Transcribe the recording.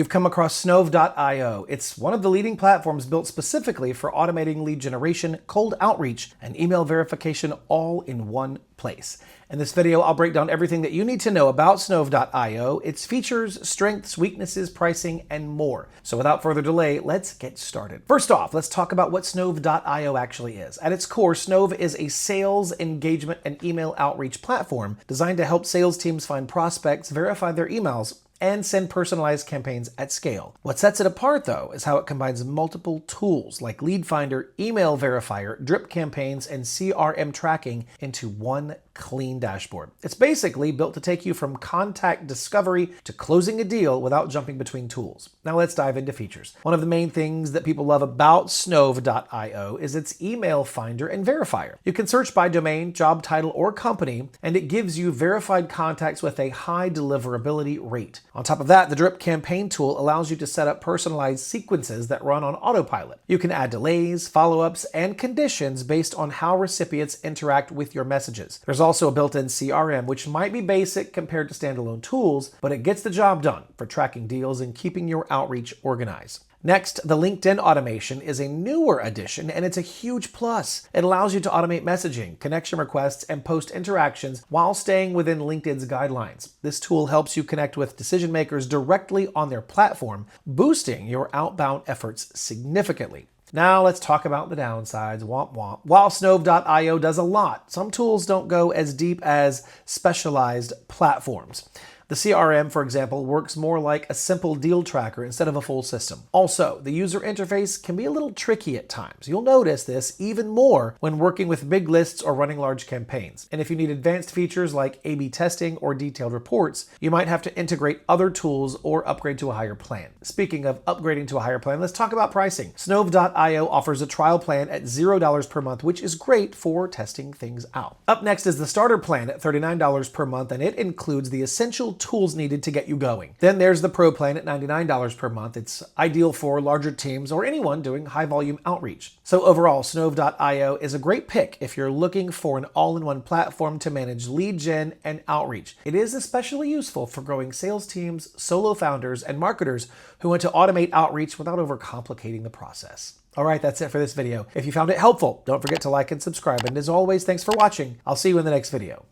You've come across Snovio. It's one of the leading platforms built specifically for automating lead generation, cold outreach, and email verification all in one place. In this video, I'll break down everything that you need to know about Snovio, its features, strengths, weaknesses, pricing, and more. So without further delay, let's get started. First off, let's talk about what Snovio actually is. At its core, Snov is a sales, engagement, and email outreach platform designed to help sales teams find prospects, verify their emails, and send personalized campaigns at scale. What sets it apart, though, is how it combines multiple tools like Lead Finder, Email Verifier, drip campaigns, and CRM tracking into one clean dashboard. It's basically built to take you from contact discovery to closing a deal without jumping between tools. Now let's dive into features. One of the main things that people love about Snovio is its email finder and verifier. You can search by domain, job title, or company, and it gives you verified contacts with a high deliverability rate. On top of that, the drip campaign tool allows you to set up personalized sequences that run on autopilot. You can add delays, follow-ups, and conditions based on how recipients interact with your messages. There's also a built-in CRM, which might be basic compared to standalone tools, but it gets the job done for tracking deals and keeping your outreach organized. Next, the LinkedIn automation is a newer addition, and it's a huge plus. It allows you to automate messaging, connection requests, and post interactions while staying within LinkedIn's guidelines. This tool helps you connect with decision makers directly on their platform, boosting your outbound efforts significantly. Now let's talk about the downsides. Womp womp. While Snovio does a lot, some tools don't go as deep as specialized platforms. The CRM, for example, works more like a simple deal tracker instead of a full system. Also, the user interface can be a little tricky at times. You'll notice this even more when working with big lists or running large campaigns. And if you need advanced features like A/B testing or detailed reports, you might have to integrate other tools or upgrade to a higher plan. Speaking of upgrading to a higher plan, let's talk about pricing. Snovio offers a trial plan at $0 per month, which is great for testing things out. Up next is the starter plan at $39 per month, and it includes the essential tools needed to get you going. Then there's the Pro plan at $99 per month. It's ideal for larger teams or anyone doing high volume outreach. So overall, Snovio is a great pick if you're looking for an all-in-one platform to manage lead gen and outreach. It is especially useful for growing sales teams, solo founders, and marketers who want to automate outreach without overcomplicating the process. All right, that's it for this video. If you found it helpful, don't forget to like and subscribe. And as always, thanks for watching. I'll see you in the next video.